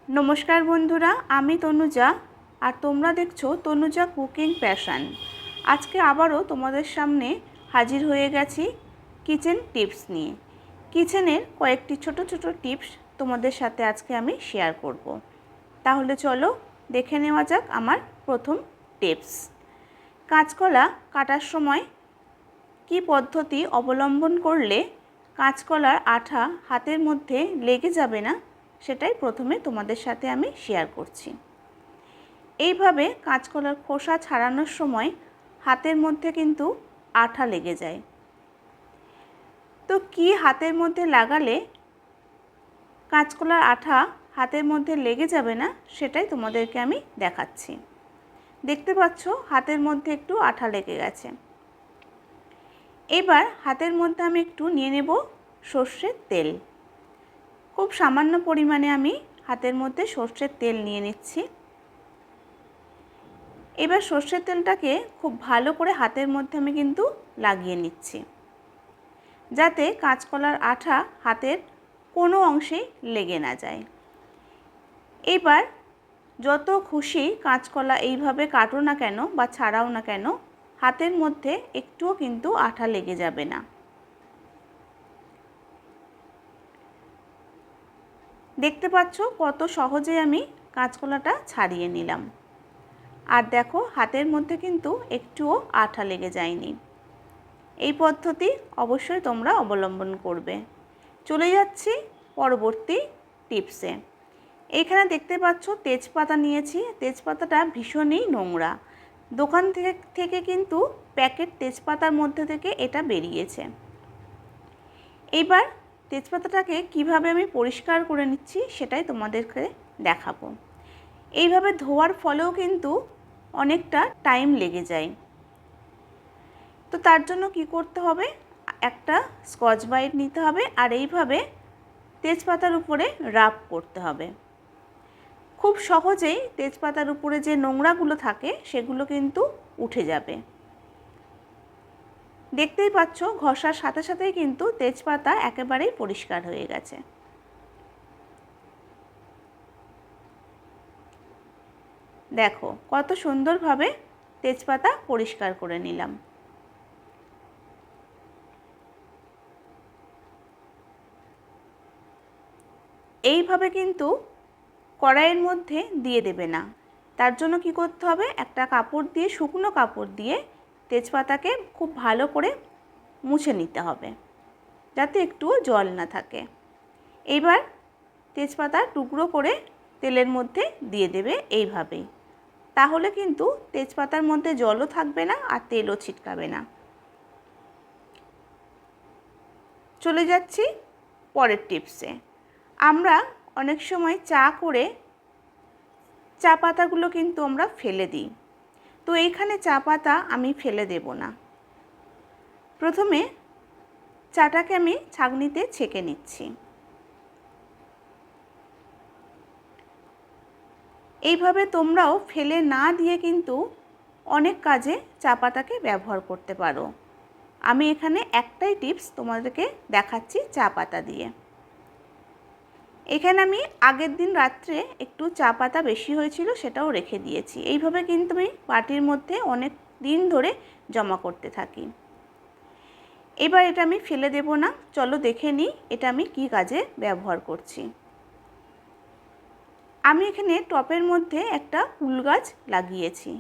নমস্কার বন্ধুরা, আমি তনুজা আর তোমরা দেখছো তনুজা কুকিং প্যাশন। আজকে আবারও তোমাদের সামনে হাজির হয়ে গেছি কিচেন টিপস নিয়ে। কিচেনের কয়েকটি ছোট ছোট টিপস তোমাদের সাথে আজকে আমি শেয়ার করব। তাহলে চলো দেখে নেওয়া যাক আমার প্রথম টিপস। কাঁচকলা কাটার সময় কি পদ্ধতি অবলম্বন করলে কাঁচকলার আঠা হাতের মধ্যে লেগে যাবে না, সেটাই প্রথমে তোমাদের সাথে আমি শেয়ার করছি। এইভাবে কাঁচকলার খোসা ছাড়ানোর সময় হাতের মধ্যে কিন্তু আঠা লেগে যায়। তো কি হাতের মধ্যে লাগালে কাঁচকলার আঠা হাতের মধ্যে লেগে যাবে না, সেটাই তোমাদেরকে আমি দেখাচ্ছি। দেখতে পাচ্ছ হাতের মধ্যে একটু আঠা লেগে গেছে। এবার হাতের মধ্যে আমি একটু নিয়ে নেব সর্ষের তেল। খুব সামান্য পরিমাণে আমি হাতের মধ্যে সর্ষের তেল নিয়ে নিচ্ছি। এবার সর্ষের তেলটাকে খুব ভালো করে হাতের মধ্যে আমি কিন্তু লাগিয়ে নিচ্ছি, যাতে কাঁচকলার আঠা হাতের কোনো অংশেই লেগে না যায়। এবার যত খুশি কাঁচকলা এইভাবে কাটো না কেন বা ছাড়াও না কেন, হাতের মধ্যে একটুও কিন্তু আঠা লেগে যাবে না। দেখতে পাচ্ছ কত সহজে আমি কাঁচকলাটা ছাড়িয়ে নিলাম। আর দেখো হাতের মধ্যে কিন্তু একটুও আঠা লেগে যায়নি। এই পদ্ধতি অবশ্যই তোমরা অবলম্বন করবে। চলে যাচ্ছি পরবর্তী টিপসে। এইখানে দেখতে পাচ্ছ তেজপাতা নিয়েছি। তেজপাতাটা ভীষণই নোংরা। দোকান থেকে কিন্তু প্যাকেট তেজপাতার মধ্যে থেকে এটা বেরিয়েছে। এইবার তেজপাতাটাকে কিভাবে আমি পরিষ্কার করে নিচ্ছি সেটাই তোমাদেরকে দেখাবো। এইভাবে ধোয়ার ফলেও কিন্তু অনেকটা টাইম লেগে যায়। তো তার জন্য কি করতে হবে, একটা স্কচ ব্রাইট নিতে হবে আর এইভাবে তেজপাতার উপরে রাব করতে হবে। খুব সহজেই তেজপাতার উপরে যে নোংরাগুলো থাকে সেগুলো কিন্তু উঠে যাবে। দেখতেই পাচ্ছ ঘষার সাথে সাথেই কিন্তু তেজপাতা একেবারেই পরিষ্কার হয়ে গেছে। দেখো কত সুন্দরভাবে তেজপাতা পরিষ্কার করে নিলাম। এইভাবে কিন্তু কড়াইয়ের মধ্যে দিয়ে দেবে না। তার জন্য কি করতে হবে, একটা কাপড় দিয়ে, শুকনো কাপড় দিয়ে তেজপাতাকে খুব ভালো করে মুছে নিতে হবে, যাতে একটুও জল না থাকে। এইবার তেজপাতা টুকরো করে তেলের মধ্যে দিয়ে দেবে এইভাবেই। তাহলে কিন্তু তেজপাতার মধ্যে জলও থাকবে না আর তেলও ছিটকাবে না। চলে যাচ্ছি পরের টিপসে। আমরা অনেক সময় চা করে চা পাতাগুলো কিন্তু আমরা ফেলে দিই। তো এইখানে চা পাতা আমি ফেলে দেব না। প্রথমে চাটাকে আমি ছাঁকনিতে ছেঁকে নিচ্ছি। এইভাবে তোমরাও ফেলে না দিয়ে কিন্তু অনেক কাজে চা পাতাকে ব্যবহার করতে পারো। আমি এখানে একটাই টিপস তোমাদেরকে দেখাচ্ছি চা পাতা দিয়ে। এখানে আমি আগের দিন রাত্রে একটু চা পাতা বেশি হয়েছিল, সেটাও রেখে দিয়েছি। এইভাবে কিন্তু আমি বাটির মধ্যে অনেক দিন ধরে জমা করতে থাকি। এবার এটা আমি ফেলে দেব না। চলো দেখে নিই এটা আমি কী কাজে ব্যবহার করছি। আমি এখানে টবের মধ্যে একটা ফুল গাছ লাগিয়েছি।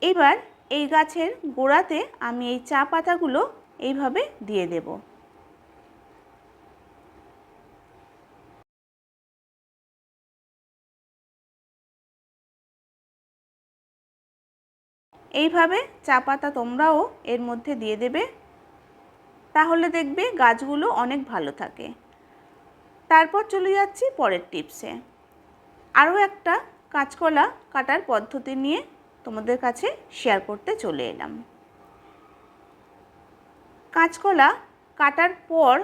এবার এই গাছের গোড়াতে আমি এই চা পাতাগুলো এইভাবে দিয়ে দেব। এইভাবে চা পাতা তোমরাও এর মধ্যে দিয়ে দেবে, তাহলে দেখবে গাছগুলো অনেক ভালো থাকে। তারপর চলে যাচ্ছি পরের টিপসে। আরও একটা কাঁচকলা কাটার পদ্ধতি নিয়ে তোমাদের কাছে শেয়ার করতে চলে এলাম। কাঁচকলা কাটার পর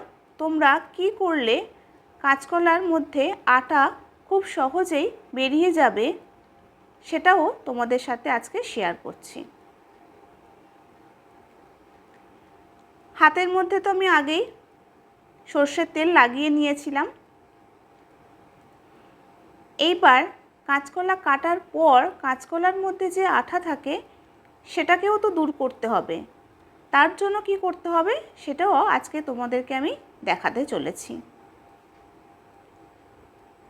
তোমরা কি করলে কাঁচকলার মধ্যে আটা খুব সহজেই বেরিয়ে যাবে, সেটাও তোমাদের সাথে আজকে শেয়ার করছি। হাতের মধ্যে তো আমি আগেই সর্ষের তেল লাগিয়ে নিয়েছিলাম। এইবার কাঁচকলা কাটার পর কাঁচকলার মধ্যে যে আঠা থাকে সেটাকেও তো দূর করতে হবে। তার জন্য কি করতে হবে সেটাও আজকে তোমাদেরকে আমি দেখাতে চলেছি।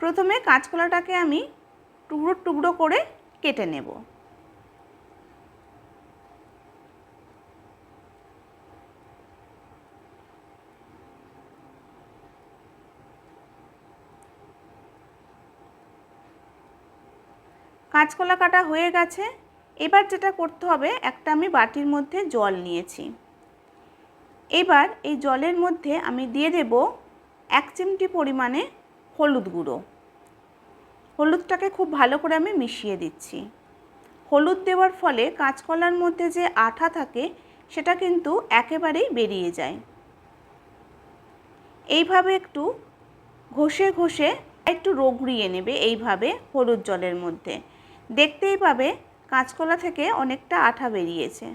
প্রথমে কাঁচকলাটাকে আমি টুকরো টুকরো করে কেটে নেব। কাঁচকলা কাটা হয়ে গেছে। এবার যেটা করতে হবে, একটা আমি বাটির মধ্যে জল নিয়েছি। এবার এই জলের মধ্যে আমি দিয়ে দেব 1 চিমটি পরিমাণে হলুদ গুঁড়ো। হলুদটাকে খুব ভালো করে আমি মিশিয়ে দিচ্ছি। হলুদ দেওয়ার ফলে কাঁচকলার মধ্যে যে আঠা থাকে সেটা কিন্তু একেবারেই বেরিয়ে যায়। এইভাবে একটু ঘষে ঘষে একটু রগড়িয়ে নেবে এইভাবে হলুদ জলের মধ্যে। দেখতেই পাবে কাঁচকলা থেকে অনেকটা আঠা বেরিয়েছে।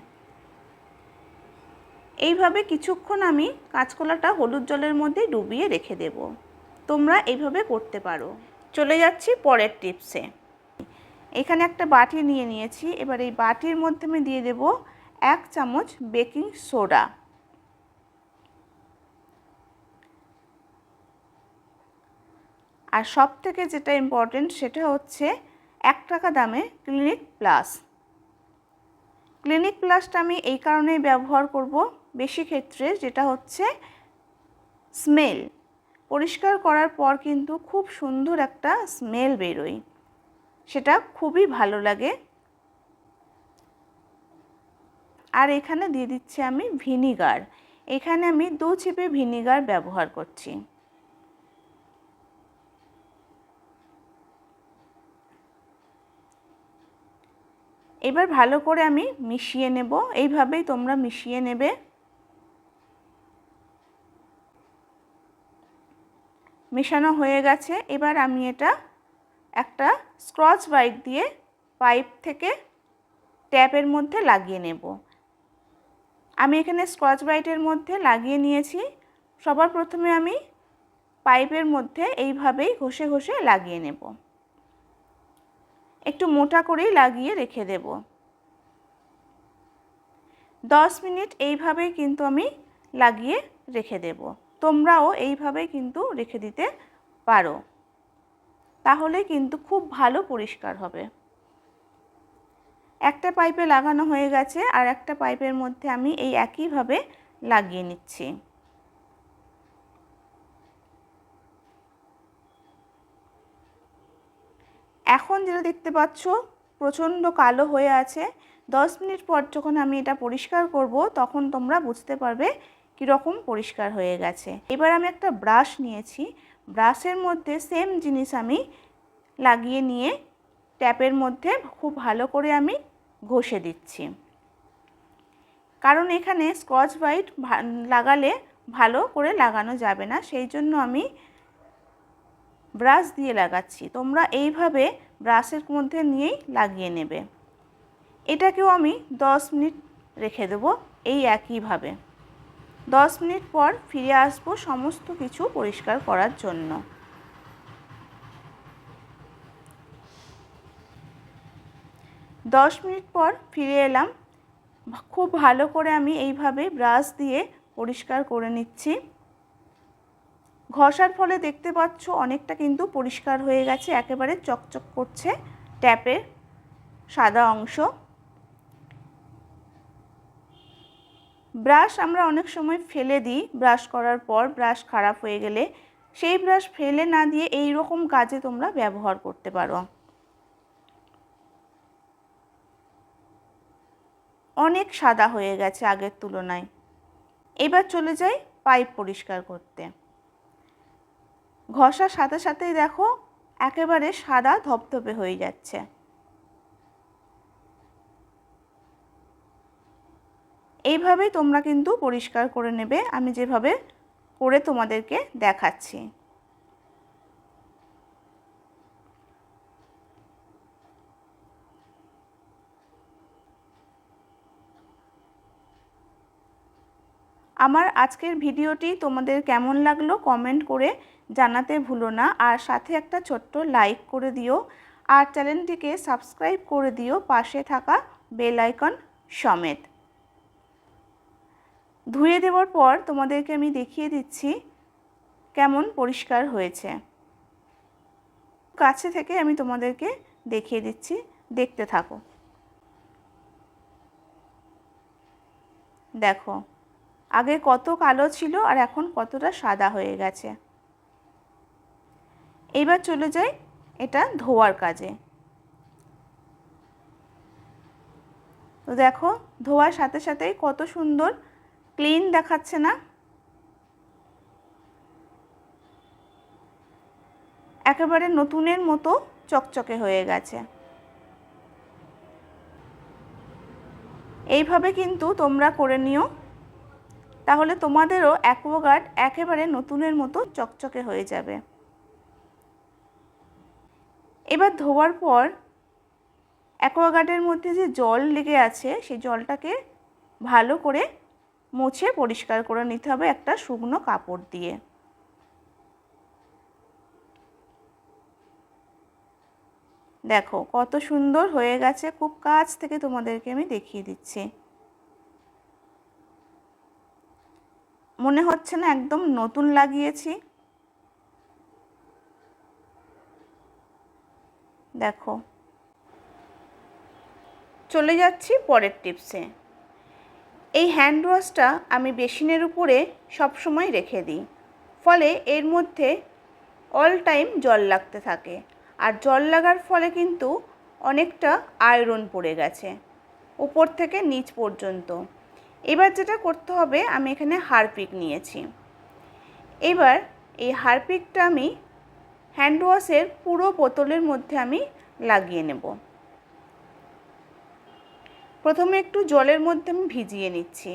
এইভাবে কিছুক্ষণ আমি কাঁচকলাটা হলুদ জলের মধ্যে ডুবিয়ে রেখে দেব। তোমরা এইভাবে করতে পারো। চলে যাচ্ছি পরের টিপসে। এখানে একটা বাটি নিয়ে নিয়েছি। এবার এই বাটির মধ্যে আমি দিয়ে দেব 1 চামচ বেকিং সোডা। আর সবথেকে যেটা ইম্পর্টেন্ট সেটা হচ্ছে 1 টাকা দামে ক্লিনিক প্লাস। ক্লিনিক প্লাসটা আমি এই কারণেই ব্যবহার করব বেশি ক্ষেত্রে, যেটা হচ্ছে স্মেল। পরিষ্কার করার পর কিন্তু খুব সুন্দর একটা স্মেল বেরোয়, সেটা খুবই ভালো লাগে। আর এখানে দিয়ে দিচ্ছি আমি ভিনিগার। এখানে আমি 2 চিপে ভিনিগার ব্যবহার করছি। এবার ভালো করে আমি মিশিয়ে নেব। এইভাবেই তোমরা মিশিয়ে নেবে। মেশানো হয়ে গেছে। এবার আমি এটা একটা স্কচ ব্রাইট দিয়ে পাইপ থেকে ট্যাপের মধ্যে লাগিয়ে নেব। আমি এখানে স্কচ ব্রাইটের মধ্যে লাগিয়ে নিয়েছি। সবার প্রথমে আমি পাইপের মধ্যে এইভাবেই ঘষে ঘষে লাগিয়ে নেব। একটু মোটা করেই লাগিয়ে রেখে দেব। 10 মিনিট এইভাবেই কিন্তু আমি লাগিয়ে রেখে দেব। তোমরাও এইভাবেই কিন্তু রেখে দিতে পারো, তাহলে কিন্তু খুব ভালো পরিষ্কার হবে। একটা পাইপে লাগানো হয়ে গেছে, আর একটা পাইপের মধ্যে আমি এই একইভাবে লাগিয়ে নিচ্ছি। এখন যেটা দেখতে পাচ্ছ প্রচণ্ড কালো হয়ে আছে। 10 মিনিট পর যখন আমি এটা পরিষ্কার করব তখন তোমরা বুঝতে পারবে কীরকম পরিষ্কার হয়ে গেছে। এবার আমি একটা ব্রাশ নিয়েছি। ব্রাশের মধ্যে সেম জিনিস আমি লাগিয়ে নিয়ে ট্যাপের মধ্যে খুব ভালো করে আমি ঘষে দিচ্ছি। কারণ এখানে স্কচ ব্রাইট লাগালে ভালো করে লাগানো যাবে না, সেই জন্য আমি ব্রাশ দিয়ে লাগাচ্ছি। তোমরা এইভাবে ব্রাশের মধ্যে নিয়েই লাগিয়ে নেবে। এটাকেও আমি 10 মিনিট রেখে দেব এই একইভাবে। 10 মিনিট পর ফিরে আসব সমস্ত কিছু পরিষ্কার করার জন্য। 10 মিনিট পর ফিরে এলাম। খুব ভালো করে আমি এইভাবে ব্রাশ দিয়ে পরিষ্কার করে নিচ্ছি। ঘষার ফলে দেখতে পাচ্ছ অনেকটা কিন্তু পরিষ্কার হয়ে গেছে, একেবারে চকচক করছে ট্যাপের সাদা অংশ। ব্রাশ আমরা অনেক সময় ফেলে দিই ব্রাশ করার পর, ব্রাশ খারাপ হয়ে গেলে। সেই ব্রাশ ফেলে না দিয়ে এই রকম কাজে তোমরা ব্যবহার করতে পারো। অনেক সাদা হয়ে গেছে আগের তুলনায়। এবার চলে যাই পাইপ পরিষ্কার করতে। ঘষার সাথে সাথেই দেখো একেবারে সাদা ধপধপে হয়ে যাচ্ছে। এইভাবেই তোমরা কিন্তু পরিষ্কার করে নেবে, আমি যেভাবে করে তোমাদেরকে দেখাচ্ছি। আমার আজকের ভিডিওটি তোমাদের কেমন লাগলো কমেন্ট করে জানাতে ভুলো না, আর সাথে একটা ছোট্ট লাইক করে দিও, আর চ্যানেলটিকে সাবস্ক্রাইব করে দিও পাশে থাকা বেল আইকন সমেত। ধুয়ে দেওয়ার পর তোমাদেরকে আমি দেখিয়ে দিচ্ছি কেমন পরিষ্কার হয়েছে। কাছে থেকে আমি তোমাদেরকে দেখিয়ে দিচ্ছি, দেখতে থাকো। দেখো আগে কত কালো ছিল আর এখন কতটা সাদা হয়ে গেছে। এবার চলে যাই এটা ধোয়ার কাজে। তো দেখো ধোয়ার সাথে সাথেই কত সুন্দর ক্লিন দেখাচ্ছে না? একেবারে নতুনের মতো চকচকে হয়ে গেছে। এইভাবে কিন্তু তোমরা করে নিও, তাহলে তোমাদেরও অ্যাকোয়াগার্ড একেবারে নতুনের মতো চকচকে হয়ে যাবে। এবার ধোয়ার পর অ্যাকোয়াগার্ডের মধ্যে যে জল লেগে আছে সেই জলটাকে ভালো করে মুছে পরিষ্কার করে নিতে হবে একটা শুকনো কাপড় দিয়ে। দেখো কত সুন্দর হয়ে গেছে, খুব কাছ থেকে তোমাদেরকে আমি দেখিয়ে দিচ্ছি। মনে হচ্ছে না একদম নতুন লাগিয়েছি? দেখো চলে যাচ্ছি পরের টিপসে। এই হ্যান্ড ওয়াশটা আমি বেসিনের উপরে সবসময় রেখে দিই, ফলে এর মধ্যে অল টাইম জল লাগতে থাকে, আর জল লাগার ফলে কিন্তু অনেকটা আয়রন পড়ে গেছে উপর থেকে নিচ পর্যন্ত। এবার যেটা করতে হবে, আমি এখানে হারপিক নিয়েছি। এবার এই হারপিকটা আমি হ্যান্ড ওয়াশের পুরো বোতলের মধ্যে আমি লাগিয়ে নেব। প্রথমে একটু জলের মধ্যে আমি ভিজিয়ে নিচ্ছি।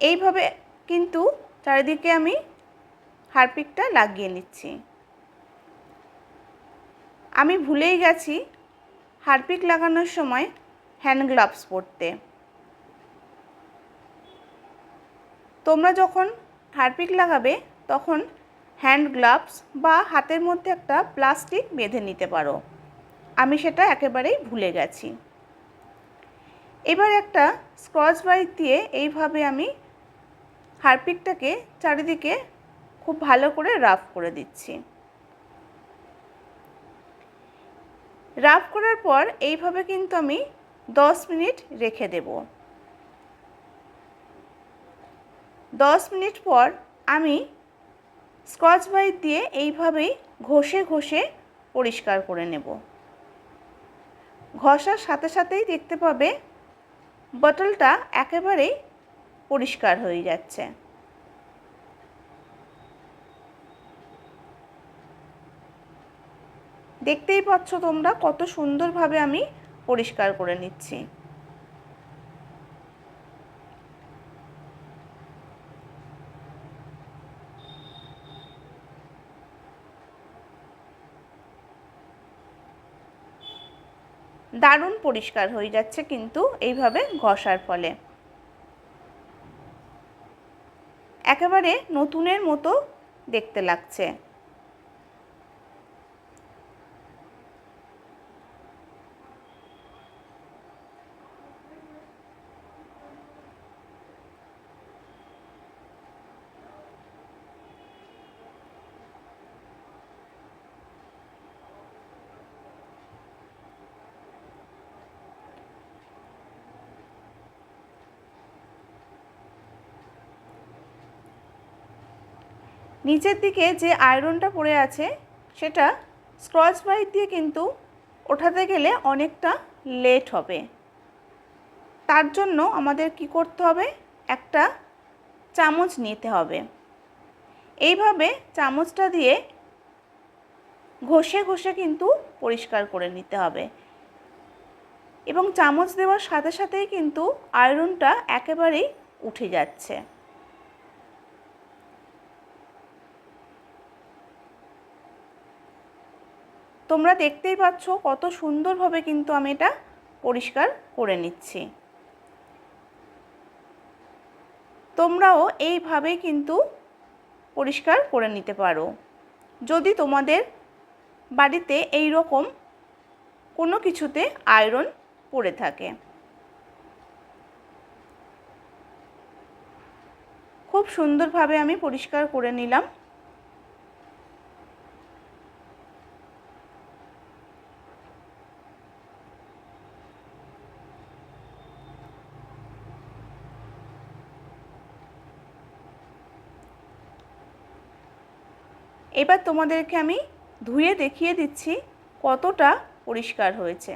এইভাবে কিন্তু চারিদিকে আমি হারপিকটা লাগিয়ে নিচ্ছি। আমি ভুলেই গেছি হারপিক লাগানোর সময় হ্যান্ড গ্লাভস পরতে। তোমরা যখন হারপিক লাগাবে তখন হ্যান্ড গ্লাভস বা হাতের মধ্যে একটা প্লাস্টিক বেঁধে নিতে পারো। আমি সেটা একেবারেই ভুলে গেছি। এবার একটা স্কচ ব্রাইট দিয়ে এইভাবে আমি হারপিকটাকে চারিদিকে খুব ভালো করে রাফ করে দিচ্ছি। রাফ করার পর এইভাবে কিন্তু আমি 10 মিনিট রেখে দেব। 10 মিনিট পর আমি স্কচ ব্রাইট দিয়ে এইভাবেই ঘষে ঘষে পরিষ্কার করে নেব। ঘষার সাথে সাথেই দেখতে পাবে বোতলটা একেবারেই পরিষ্কার হয়ে যাচ্ছে। দেখতেই পাচ্ছ তোমরা কত সুন্দরভাবে আমি পরিষ্কার করে নিচ্ছি। দারুণ পরিষ্কার হয়ে যাচ্ছে কিন্তু এইভাবে ঘষার ফলে একেবারে নতুনের মতো দেখতে লাগছে। নিচের দিকে যে আয়রনটা পড়ে আছে সেটা স্কচ ব্রাইট দিয়ে কিন্তু ওঠাতে গেলে অনেকটা লেট হবে। তার জন্য আমাদের কি করতে হবে, একটা চামচ নিতে হবে। এইভাবে চামচটা দিয়ে ঘষে ঘষে কিন্তু পরিষ্কার করে নিতে হবে, এবং চামচ দেওয়ার সাথে সাথেই কিন্তু আয়রনটা একেবারেই উঠে যাচ্ছে। তোমরা দেখতেই পাচ্ছ কত সুন্দরভাবে কিন্তু আমি এটা পরিষ্কার করে নিচ্ছি। তোমরাও এইভাবেই কিন্তু পরিষ্কার করে নিতে পারো। যদি তোমাদের বাড়িতে এই রকম কোনো কিছুতে আয়রন পড়ে থাকে। খুব সুন্দরভাবে আমি পরিষ্কার করে নিলাম। এবার তোমাদেরকে আমি ধুয়ে দেখিয়ে দিচ্ছি কতটা পরিষ্কার হয়েছে।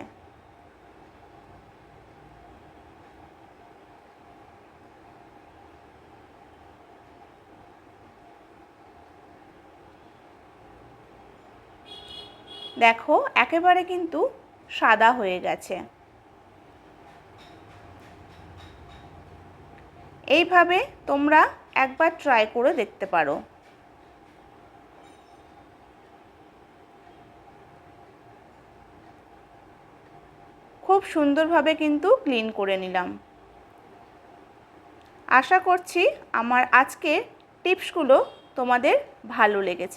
দেখো একেবারে কিন্তু সাদা হয়ে গেছে। এইভাবে তোমরা একবার ট্রাই করে দেখতে পারো। খুব সুন্দরভাবে কিন্তু ক্লিন করে নিলাম। আশা করছি আমার আজকের টিপসগুলো তোমাদের ভালো লেগেছে।